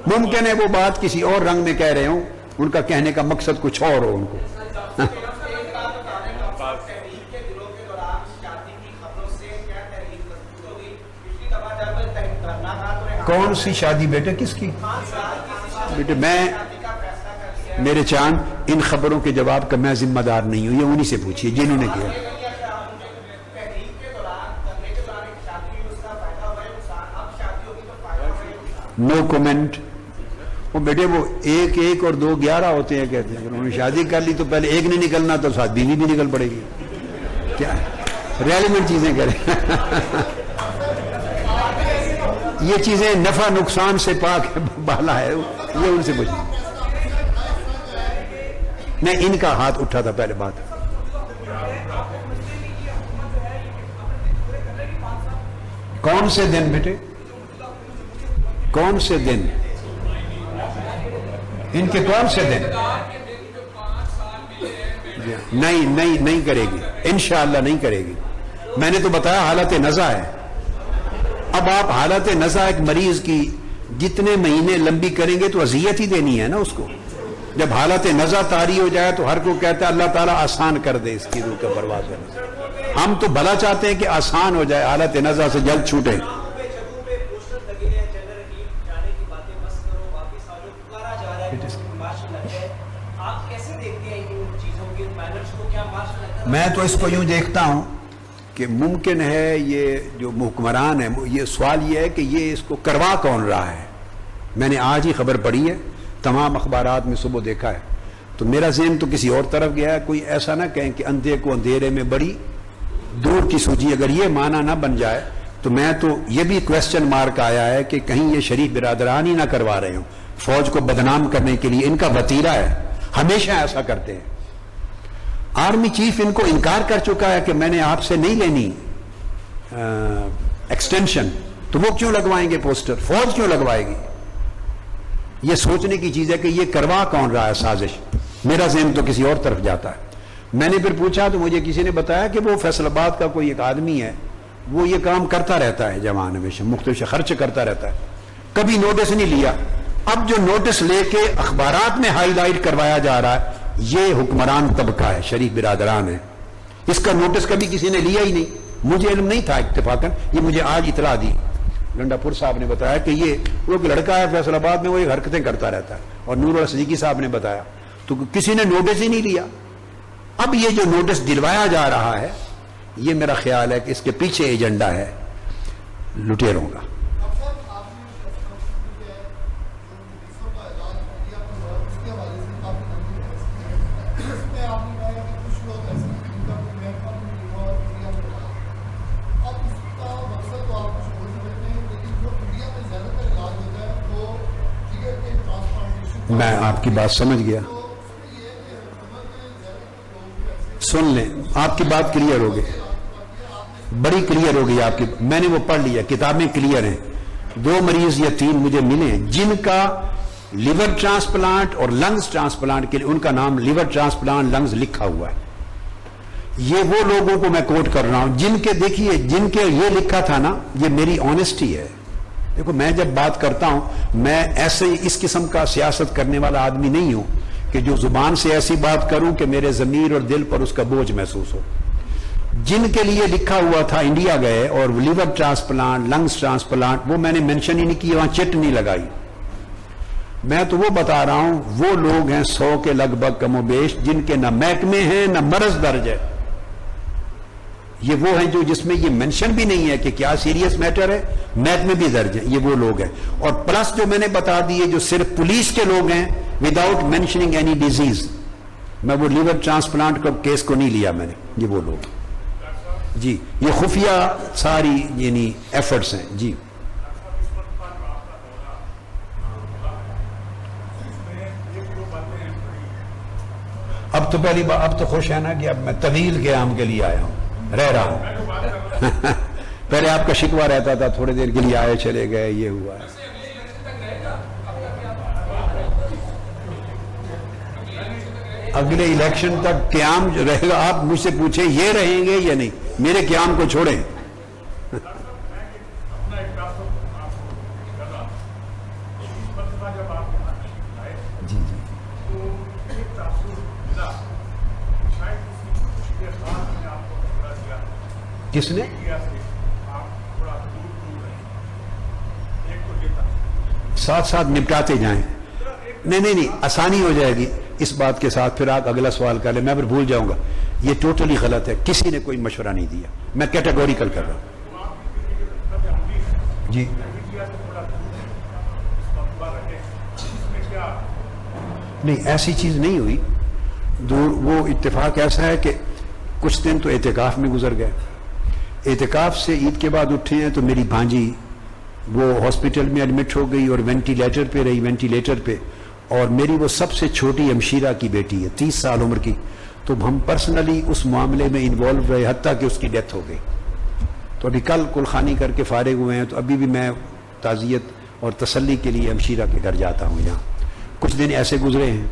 ممکن ہے وہ بات کسی اور رنگ میں کہہ رہے ہوں, ان کا کہنے کا مقصد کچھ اور ہو ان کو. کون سی شادی بیٹے, کس کی بیٹے؟ میں میرے چاند, ان خبروں کے جواب کا میں ذمہ دار نہیں ہوں, یہ انہی سے پوچھیے جنہوں نے کیا. نو کومنٹ. وہ بیٹے وہ ایک ایک اور 2 11 ہوتے ہیں کہتے ہیں. انہوں نے شادی کر لی تو پہلے ایک نہیں نکلنا تو ساتھ بیوی بھی نکل پڑے گی. کیا ریلیونٹ چیزیں کریں. یہ چیزیں نفع نقصان سے پاک بالا ہے, یہ ان سے پوچھیں. نہیں, ان کا ہاتھ اٹھا تھا پہلے بات. کون سے دن بیٹے, کون سے دن ان کے, کون سے دن؟ نہیں کرے گی انشاءاللہ, نہیں کرے گی. میں نے تو بتایا حالت نزع ہے. اب آپ حالت نزع ایک مریض کی جتنے مہینے لمبی کریں گے تو اذیت ہی دینی ہے نا اس کو. جب حالت نزع طاری ہو جائے تو ہر کو کہتا ہے اللہ تعالیٰ آسان کر دے اس کی روح کا پرواز کرنا. ہم تو بھلا چاہتے ہیں کہ آسان ہو جائے, حالت نزع سے جلد چھوٹے. میں تو اس کو یوں دیکھتا ہوں کہ ممکن ہے یہ جو حکمران ہے, یہ سوال یہ ہے کہ یہ اس کو کروا کون رہا ہے. میں نے آج ہی خبر پڑھی ہے, تمام اخبارات میں صبح دیکھا ہے, تو میرا ذہن تو کسی اور طرف گیا ہے. کوئی ایسا نہ کہیں کہ اندھے کو اندھیرے میں بڑی دور کی سوجی. اگر یہ معنی نہ بن جائے تو میں تو یہ بھی کویسچن مارک آیا ہے کہ کہیں یہ شریف برادران ہی نہ کروا رہے ہوں, فوج کو بدنام کرنے کے لیے ان کا وتیرہ ہے. ہمیشہ ایسا کرتے ہیں. آرمی چیف ان کو انکار کر چکا ہے کہ میں نے آپ سے نہیں لینی ایکسٹینشن, تو وہ کیوں لگوائیں گے پوسٹر؟ فوج کیوں لگوائے گی؟ یہ سوچنے کی چیز ہے کہ یہ کروا کون رہا ہے سازش. میرا ذہن تو کسی اور طرف جاتا ہے. میں نے پھر پوچھا تو مجھے کسی نے بتایا کہ وہ فیصل آباد کا کوئی ایک آدمی ہے, وہ یہ کام کرتا رہتا ہے جوان, ہمیشہ مختلف خرچ کرتا رہتا ہے, کبھی نوٹس نہیں لیا. اب جو نوٹس لے کے اخبارات میں ہائی لائٹ کروایا جا رہا ہے, یہ حکمران طبقہ ہے, شریف برادران ہے. اس کا نوٹس کبھی کسی نے لیا ہی نہیں. مجھے علم نہیں تھا اتفاقاً, یہ مجھے آج اطلاع دی. گنڈا پور صاحب نے بتایا کہ یہ وہ لڑکا ہے فیصل آباد میں, وہ یہ حرکتیں کرتا رہتا ہے, اور نور الصدیقی صاحب نے بتایا, تو کسی نے نوٹس ہی نہیں لیا. اب یہ جو نوٹس دلوایا جا رہا ہے, یہ میرا خیال ہے کہ اس کے پیچھے ایجنڈا ہے لٹیروں کا. میں آپ کی بات سمجھ گیا, سن لیں, آپ کی بات کلیئر ہو گئی, بڑی کلیئر ہو گئی آپ کی. میں نے وہ پڑھ لیا, کتابیں کلیئر ہیں. 2 مریض یا 3 مجھے ملے ہیں جن کا لیور ٹرانسپلانٹ اور لنگز ٹرانسپلانٹ کے لیے ان کا نام لیور ٹرانسپلانٹ لنگز لکھا ہوا ہے. یہ وہ لوگوں کو میں کوٹ کر رہا ہوں جن کے, دیکھیے جن کے یہ لکھا تھا نا, یہ میری آنیسٹی ہے. دیکھو میں جب بات کرتا ہوں, میں ایسے اس قسم کا سیاست کرنے والا آدمی نہیں ہوں کہ جو زبان سے ایسی بات کروں کہ میرے ضمیر اور دل پر اس کا بوجھ محسوس ہو. جن کے لیے لکھا ہوا تھا انڈیا گئے اور لیور ٹرانسپلانٹ، لنگس ٹرانسپلانٹ، وہ میں نے منشن ہی نہیں کی، وہاں چٹ نہیں لگائی. میں تو وہ بتا رہا ہوں وہ لوگ ہیں 100 کے لگ بھگ کم و بیش جن کے نہ محکمے ہیں نہ مرض درج ہے. یہ وہ ہیں جو جس میں یہ منشن بھی نہیں ہے کہ کیا سیریس میٹر ہے، محکمے بھی درج ہیں، یہ وہ لوگ ہیں. اور پلس جو میں نے بتا دیے جو صرف پولیس کے لوگ ہیں وداؤٹ مینشننگ اینی ڈیزیز، میں وہ لیور ٹرانسپلانٹ کا کیس کو نہیں لیا میں نے، یہ وہ لوگ جی. یہ خفیہ ساری یعنی ایفرٹس ہیں جی. اب تو پہلی بار اب تو خوش ہے نا کہ اب میں طویل قیام کے لیے آیا ہوں، رہ رہا ہوں. پہلے آپ کا شکوہ رہتا تھا تھوڑی دیر کے لیے آئے چلے گئے، یہ ہوا ہے. اگلے الیکشن تک قیام جو رہے گا، آپ مجھ سے پوچھیں یہ رہیں گے یا نہیں، میرے قیام کو چھوڑیں. جی جی. کس نے؟ ساتھ ساتھ نپٹاتے جائیں. نہیں آسانی ہو جائے گی اس بات کے ساتھ. پھر آپ اگلا سوال کر لیں، میں پھر بھول جاؤں گا. یہ ٹوٹلی غلط ہے، کسی نے کوئی مشورہ نہیں دیا، میں کیٹیگوریکل کر رہا ہوں جی. نہیں ایسی چیز نہیں ہوئی. دور وہ اتفاق ایسا ہے کہ کچھ دن تو اعتکاف میں گزر گئے. اعتکاف سے عید کے بعد اٹھے ہیں تو میری بھانجی وہ ہاسپٹل میں ایڈمٹ ہو گئی اور وینٹیلیٹر پہ رہی، وینٹیلیٹر پہ. اور میری وہ سب سے چھوٹی ہمشیرہ کی بیٹی ہے 30 سال عمر کی، تو ہم پرسنلی اس معاملے میں انوالو رہے حتیٰ کہ اس کی ڈیتھ ہو گئی. تو ابھی کل کلخانی کر کے فارغ ہوئے ہیں، تو ابھی بھی میں تعزیت اور تسلی کے لیے ہمشیرہ کے گھر جاتا ہوں. یہاں کچھ دن ایسے گزرے ہیں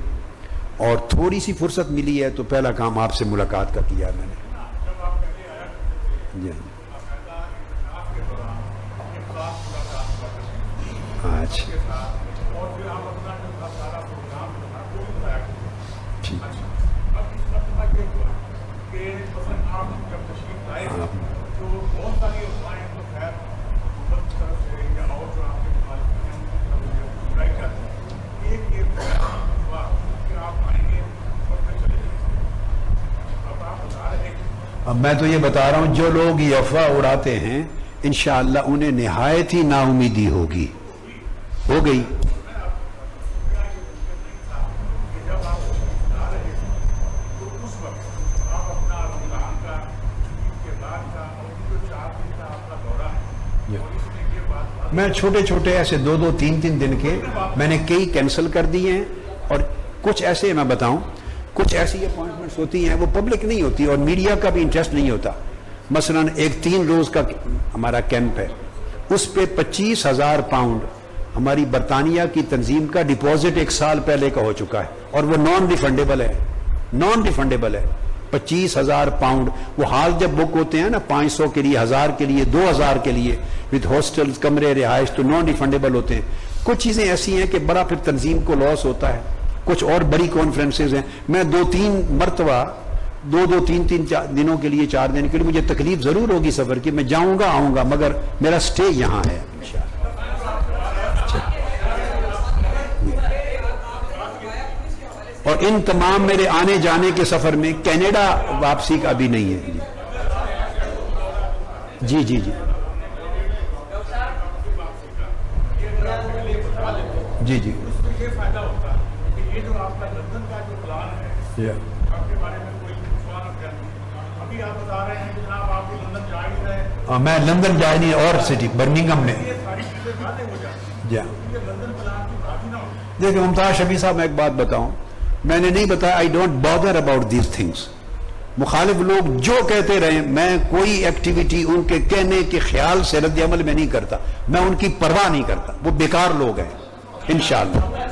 اور تھوڑی سی فرصت ملی ہے تو پہلا کام آپ سے ملاقات کا کیا میں نے. جی اچھا اب میں تو یہ بتا رہا ہوں جو لوگ یہ افواہ اڑاتے ہیں انشاءاللہ انہیں نہایت ہی نا امیدی ہوگی، ہو گئی. میں چھوٹے چھوٹے ایسے 2-2 3-3 دن کے میں نے کئی کینسل کر دیے ہیں. اور کچھ ایسے میں بتاؤں کچھ ایسی اپوائنٹمنٹس ہوتی ہیں وہ پبلک نہیں ہوتی اور میڈیا کا بھی انٹرسٹ نہیں ہوتا. مثلا ایک 3 روز کا ہمارا کیمپ ہے، اس پہ 25,000 پاؤنڈ ہماری برطانیہ کی تنظیم کا ڈپازٹ 1 سال پہلے کا ہو چکا ہے اور وہ نان ریفنڈیبل ہے. 25,000 پاؤنڈ. وہ ہال جب بک ہوتے ہیں نا 500 کے لیے، 1000 کے لیے، 2000 کے لیے وتھ ہاسٹل کمرے رہائش، تو نان ریفنڈیبل ہوتے ہیں. کچھ چیزیں ایسی ہیں کہ بڑا پھر تنظیم کو لاس ہوتا ہے. کچھ اور بڑی کانفرنسز ہیں. میں 2-3 مرتبہ 2-3 دنوں کے لیے 4 دن کے لیے مجھے تکلیف ضرور ہوگی سفر کی، میں جاؤں گا آؤں گا، مگر میرا سٹے یہاں ہے انشاءاللہ. اور ان تمام میرے آنے جانے کے سفر میں کینیڈا واپسی کا بھی نہیں ہے. جی جی جی جی جی میں لندن جا نہیں اور سٹی برمنگھم میں. دیکھیں ممتاز شفیع صاحب میں ایک بات بتاؤں، میں نے نہیں بتایا I don't bother about these things. مخالف لوگ جو کہتے رہیں میں کوئی ایکٹیویٹی ان کے کہنے کے خیال سے رد عمل میں نہیں کرتا، میں ان کی پرواہ نہیں کرتا. وہ بیکار لوگ ہیں. انشاءاللہ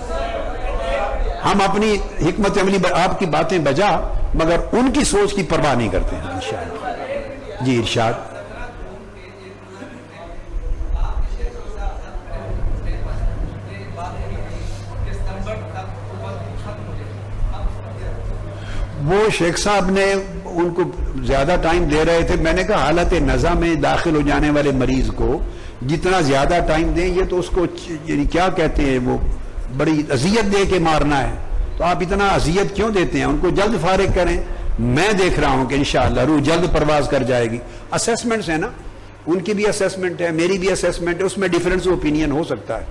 ہم اپنی حکمت عملی آپ کی باتیں بجا مگر ان کی سوچ کی پرواہ نہیں کرتے ہیں انشاءاللہ. جی ارشاد. وہ شیخ صاحب نے ان کو زیادہ ٹائم دے رہے تھے. میں نے کہا حالت نزا میں داخل ہو جانے والے مریض کو جتنا زیادہ ٹائم دیں یہ تو اس کو یعنی کیا کہتے ہیں وہ بڑی اذیت دے کے مارنا ہے. تو آپ اتنا اذیت کیوں دیتے ہیں؟ ان کو جلد فارغ کریں. میں دیکھ رہا ہوں کہ انشاءاللہ روح جلد پرواز کر جائے گی. اسیسمنٹس ہیں نا, ان کی بھی اسیسمنٹ ہے, میری بھی اسیسمنٹ ہے, اس میں ڈیفرنس اوپینین ہو سکتا ہے.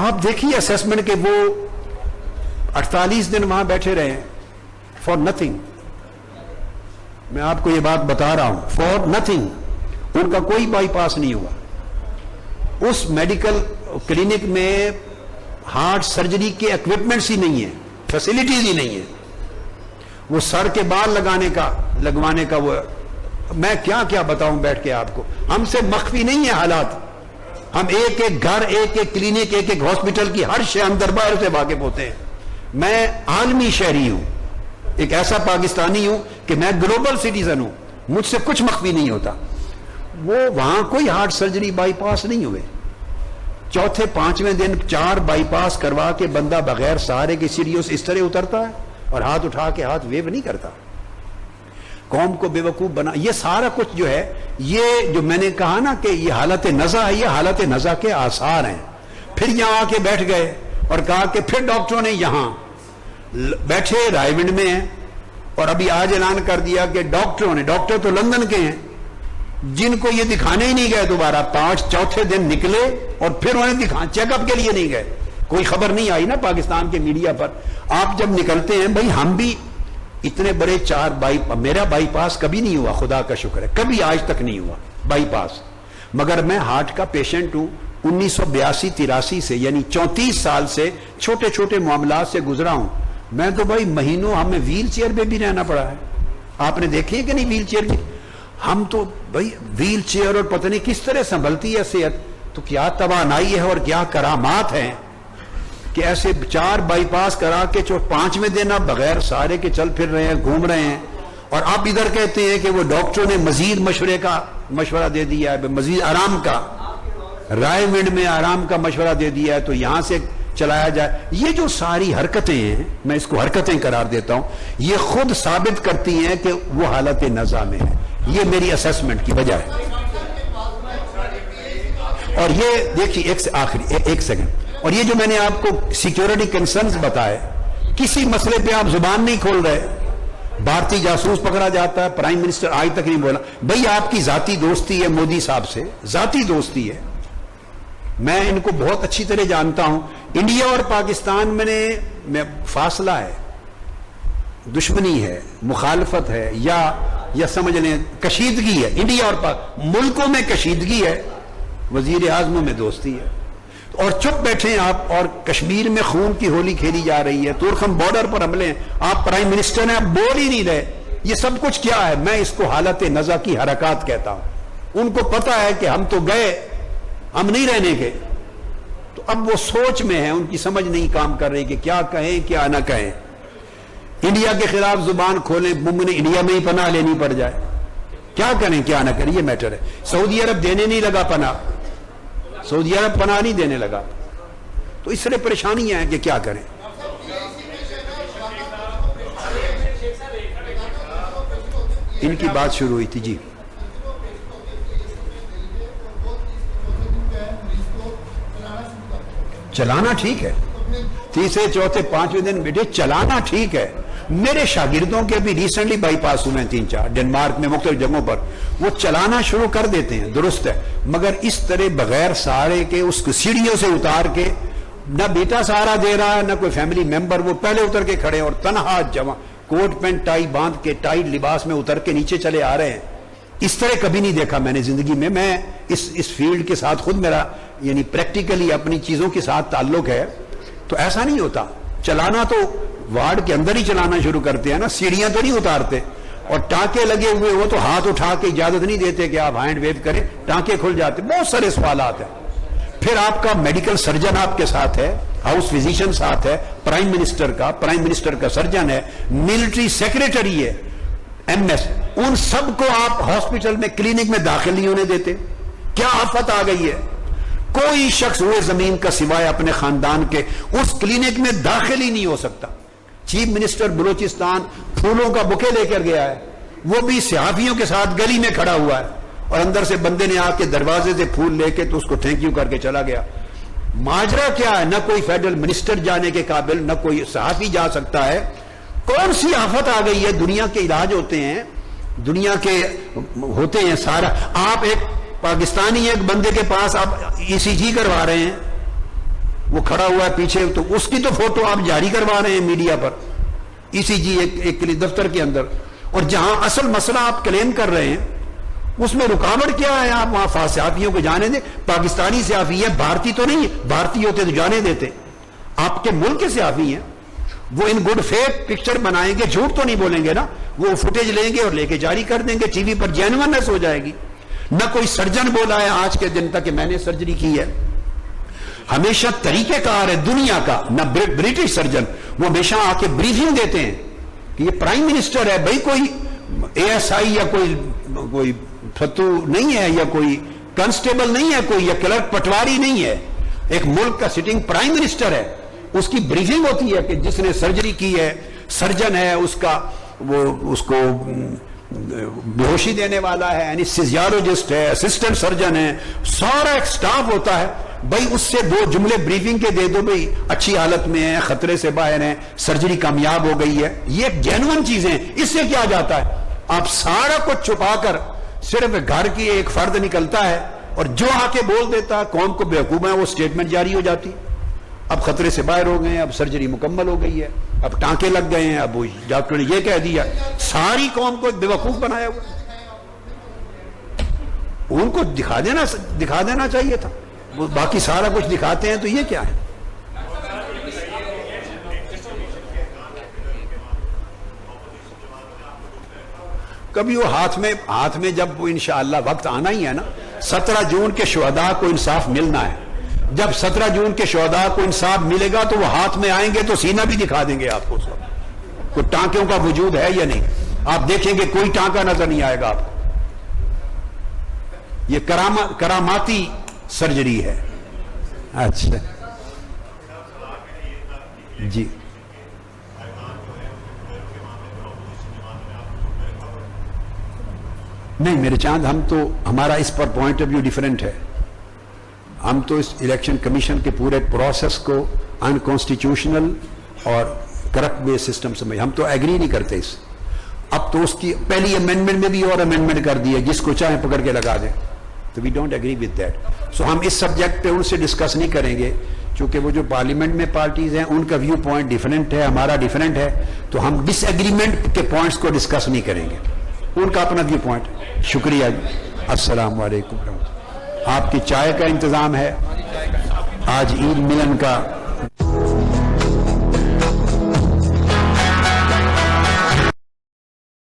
آپ دیکھیے اسیسمنٹ کہ وہ 48 دن وہاں بیٹھے رہے ہیں فار نتھنگ. میں آپ کو یہ بات بتا رہا ہوں, فار نتھنگ. ان کا کوئی بائی پاس نہیں ہوا. اس میڈیکل کلینک میں ہارٹ سرجری کے ایکوپمنٹس ہی نہیں ہیں, فیسلٹیز ہی نہیں ہیں. وہ سر کے بال لگوانے کا وہ میں کیا کیا بتاؤں بیٹھ کے آپ کو. ہم سے مخفی نہیں ہے حالات. ہم ایک ایک گھر, ایک ایک کلینک, ایک ایک ہاسپٹل کی ہر شے اندر باہر سے واقف ہوتے ہیں. میں عالمی شہری ہوں, ایک ایسا پاکستانی ہوں کہ میں گلوبل سٹیزن ہوں, مجھ سے کچھ مخفی نہیں ہوتا. وہ وہاں کوئی ہارٹ سرجری بائی پاس نہیں ہوئے. چوتھے پانچویں دن 4 بائی پاس کروا کے بندہ بغیر سہارے کی سیڑھیوں سے اس طرح اترتا ہے اور ہاتھ اٹھا کے ہاتھ ویو نہیں کرتا. قوم کو بے وقوف بنا. یہ سارا کچھ جو ہے, یہ جو میں نے کہا نا کہ یہ حالت نزا ہے, یہ حالت نزا کے آثار ہیں. پھر یہاں آ کے بیٹھ گئے اور کہا کہ پھر ڈاکٹروں نے یہاں بیٹھے رائے ونڈ میں ہیں, اور ابھی آج اعلان کر دیا کہ ڈاکٹروں نے, ڈاکٹر تو لندن کے ہیں, جن کو یہ دکھانے ہی نہیں گئے دوبارہ, 5 چوتھے دن نکلے اور پھر انہیں چیک اپ کے لیے نہیں گئے. کوئی خبر نہیں آئی نا پاکستان کے میڈیا پر. آپ جب نکلتے ہیں بھائی, ہم بھی اتنے بڑے 4 میرا بائی پاس کبھی نہیں ہوا, خدا کا شکر ہے, کبھی آج تک نہیں ہوا بائی پاس. مگر میں ہارٹ کا پیشنٹ ہوں. 1982-83 سے یعنی 34 سال سے چھوٹے چھوٹے معاملات سے گزرا ہوں. میں تو بھائی مہینوں ہمیں ویل چیئر پہ بھی رہنا پڑا ہے. آپ نے دیکھی کہ نہیں ویل چیئر بھی؟ ہم تو بھائی ویل چیئر اور پتہ نہیں کس طرح سنبھلتی ہے صحت. تو کیا توانائی ہے اور کیا کرامات ہیں کہ ایسے 4 بائی پاس کرا کے 5ویں دن آپ بغیر سہارے کے چل پھر رہے ہیں, گھوم رہے ہیں. اور آپ ادھر کہتے ہیں کہ وہ ڈاکٹروں نے مزید مشورہ دے دیا ہے, مزید آرام کا, رائے ونڈ میں آرام کا مشورہ دے دیا ہے تو یہاں سے چلایا جائے. یہ جو ساری حرکتیں ہیں, میں اس کو حرکتیں قرار دیتا ہوں, یہ خود ثابت کرتی ہیں کہ وہ حالت نزا میں ہے. یہ میری اسیسمنٹ کی وجہ ہے. اور یہ دیکھیے ایک سیکنڈ, اور یہ جو میں نے آپ کو سیکیورٹی کنسرنز بتائے, کسی مسئلے پہ آپ زبان نہیں کھول رہے. بھارتی جاسوس پکڑا جاتا ہے, پرائم منسٹر آج تک نہیں بولا. بھئی آپ کی ذاتی دوستی ہے مودی صاحب سے, ذاتی دوستی ہے, میں ان کو بہت اچھی طرح جانتا ہوں. انڈیا اور پاکستان میں فاصلہ ہے, دشمنی ہے, مخالفت ہے, یا سمجھ لیں کشیدگی ہے. انڈیا اور ملکوں میں کشیدگی ہے, وزیر اعظموں میں دوستی ہے. اور چپ بیٹھے ہیں آپ, اور کشمیر میں خون کی ہولی کھیلی جا رہی ہے, تورخم بارڈر پر حملے ہیں, آپ پرائم منسٹر ہیں, آپ بول ہی نہیں رہے. یہ سب کچھ کیا ہے؟ میں اس کو حالت نزا کی حرکات کہتا ہوں. ان کو پتا ہے کہ ہم تو گئے, ہم نہیں رہنے کے. تو اب وہ سوچ میں ہیں, ان کی سمجھ نہیں کام کر رہی کہ کیا کہیں کیا نہ کہیں. انڈیا کے خلاف زبان کھولیں, ممکن انڈیا میں ہی پناہ لینی پڑ جائے. کیا کریں کیا نہ کریں, یہ میٹر ہے. سعودی عرب دینے نہیں لگا پناہ, سعودی عرب پناہ نہیں دینے لگا. تو اس طرح پریشانیاں ہیں کہ کیا کریں. ان کی بات شروع ہوئی تھی. جی چلانا ٹھیک ہے, 3، 4، 5ویں دن بیٹے چلانا ٹھیک ہے. میرے شاگردوں کے بھی ریسنٹلی بائی پاس ہوئے ہیں 3-4 ڈنمارک میں, مختلف جگہوں پر. وہ چلانا شروع کر دیتے ہیں, درست ہے, مگر اس طرح بغیر سہارے کے اس سیڑھیوں سے اتار کے, نہ بیٹا سہارا دے رہا ہے نہ کوئی فیملی ممبر, وہ پہلے اتر کے کھڑے اور تنہا جمع کوٹ پینٹ ٹائی باندھ کے ٹائٹ لباس میں اتر کے نیچے چلے آ رہے ہیں. اس طرح کبھی نہیں دیکھا میں نے زندگی میں. میں اس فیلڈ کے ساتھ خود میرا یعنی پریکٹیکلی اپنی چیزوں کے ساتھ تعلق ہے, تو ایسا نہیں ہوتا. چلانا تو وارڈ کے اندر ہی چلانا شروع کرتے ہیں نا, سیڑھیاں تو نہیں اتارتے. اور ٹانکے لگے ہوئے ہو تو ہاتھ اٹھا کے اجازت نہیں دیتے کہ آپ ہینڈ ویو کریں, ٹانکے کھل جاتے. بہت سارے سوالات ہیں. پھر آپ کا میڈیکل سرجن آپ کے ساتھ ہے, ہاؤس فزیشین ساتھ ہے, پرائم منسٹر کا سرجن ہے, ملٹری سیکریٹری ہے, MS, ان سب کو آپ ہاسپٹل میں کلینک میں داخل نہیں ہونے دیتے. کیا آفت آ گئی ہے. کوئی شخص ہوئے زمین کا سوائے اپنے خاندان کے اس کلینک میں داخل ہی نہیں ہو سکتا. چیف منسٹر بلوچستان پھولوں کا بکے لے کر گیا ہے، وہ بھی صحافیوں کے ساتھ گلی میں کھڑا ہوا ہے، اور اندر سے بندے نے آ کے دروازے سے پھول لے کے تو اس کو تھینک یو کر کے چلا گیا۔ ماجرا کیا ہے؟ نہ کوئی فیڈرل منسٹر جانے کے قابل، نہ کوئی صحافی جا سکتا ہے۔ کون سی آفت آ گئی ہے؟ دنیا کے علاج ہوتے ہیں، دنیا کے ہوتے ہیں سارا۔ آپ ایک پاکستانی ایک بندے کے پاس آپ ECG کروا رہے ہیں، وہ کھڑا ہوا ہے پیچھے، تو اس کی تو فوٹو آپ جاری کروا رہے ہیں میڈیا پر، ECG ایک دفتر کے اندر، اور جہاں اصل مسئلہ آپ کلیم کر رہے ہیں اس میں رکاوٹ کیا ہے؟ آپ وہاں صحافیوں کو جانے دیں۔ پاکستانی صحافی ہے، بھارتی تو نہیں ہے، بھارتی ہوتے تو جانے دیتے۔ آپ کے ملک کے صحافی ہیں، وہ ان گڈ فیتھ پکچر بنائیں گے، جھوٹ تو نہیں بولیں گے نا، وہ فوٹیج لیں گے اور لے کے جاری کر دیں گے، ٹی وی پر جینوئنس ہو جائے گی۔ نہ کوئی سرجن بولا ہے آج کے دن تک کہ میں نے سرجری کی ہے۔ ہمیشہ طریقہ کار ہے دنیا کا، نہ برٹش سرجن، وہ ہمیشہ آ کے بریفنگ دیتے ہیں کہ یہ پرائم منسٹر ہے، بھائی کوئی ASI یا کوئی فتو نہیں ہے، یا کوئی کانسٹیبل نہیں ہے، کوئی یا کلرک پٹواری نہیں ہے، ایک ملک کا سٹنگ پرائم منسٹر ہے، اس کی بریفنگ ہوتی ہے کہ جس نے سرجری کی ہے، سرجن ہے، اس کا وہ اس کو بے ہوشی دینے والا ہے، اینستھیزیالوجسٹ ہے، اسسٹنٹ سرجن ہے، سارا ایک سٹاف ہوتا ہے، بھائی اس سے دو جملے بریفنگ کے دے دو، بھئی اچھی حالت میں ہے، خطرے سے باہر ہیں، سرجری کامیاب ہو گئی ہے، یہ جینوئن چیزیں، اس سے کیا جاتا ہے؟ آپ سارا کچھ چھپا کر صرف گھر کی ایک فرد نکلتا ہے اور جو آ کے بول دیتا ہے قوم کو بیوقوف ہے، وہ سٹیٹمنٹ جاری ہو جاتی، اب خطرے سے باہر ہو گئے ہیں، اب سرجری مکمل ہو گئی ہے، اب ٹانکے لگ گئے ہیں، اب ڈاکٹر نے یہ کہہ دیا، ساری قوم کو بیوقوف بنایا ہوا۔ ان کو دکھا دینا چاہیے تھا، وہ باقی سارا کچھ دکھاتے ہیں، تو یہ کیا ہے؟ کبھی وہ ہاتھ میں جب وہ انشاءاللہ وقت آنا ہی ہے نا، 17 جون کے شہداء کو انصاف ملنا ہے، جب 17 جون کے شہداء کو انصاف ملے گا تو وہ ہاتھ میں آئیں گے تو سینہ بھی دکھا دیں گے آپ کو، کوئی ٹانکوں کا وجود ہے یا نہیں، آپ دیکھیں گے کوئی ٹانکا نظر نہیں آئے گا آپ کو۔ یہ کراماتی سرجری ہے۔ اچھا جی، نہیں میرے چاند، ہم تو ہمارا اس پر پوائنٹ آف ویو ڈیفرنٹ ہے، ہم تو اس الیکشن کمیشن کے پورے پروسیس کو انکانسٹیٹیوشنل اور کرپٹ بیس سسٹم سمجھ، ہم تو ایگری نہیں کرتے اس۔ اب تو اس کی پہلی امینڈمنٹ میں بھی اور امینڈمنٹ کر دی ہے، جس کو چاہیں پکڑ کے لگا دیں، تو we don't agree with that. So ہم اس سبجیکٹ پہ ان سے ڈسکس نہیں کریں گے، چونکہ وہ جو پارلیمنٹ میں پارٹیز ہیں ان کا ویو پوائنٹ ڈیفرنٹ ہے، ہمارا ڈیفرنٹ ہے، تو ہم ڈس ایگریمنٹ کے پوائنٹس کو ڈسکس نہیں کریں گے، ان کا اپنا ویو پوائنٹ۔ شکریہ جی، السلام علیکم۔ آپ کی چائے کا انتظام ہے، آج عید ملن کا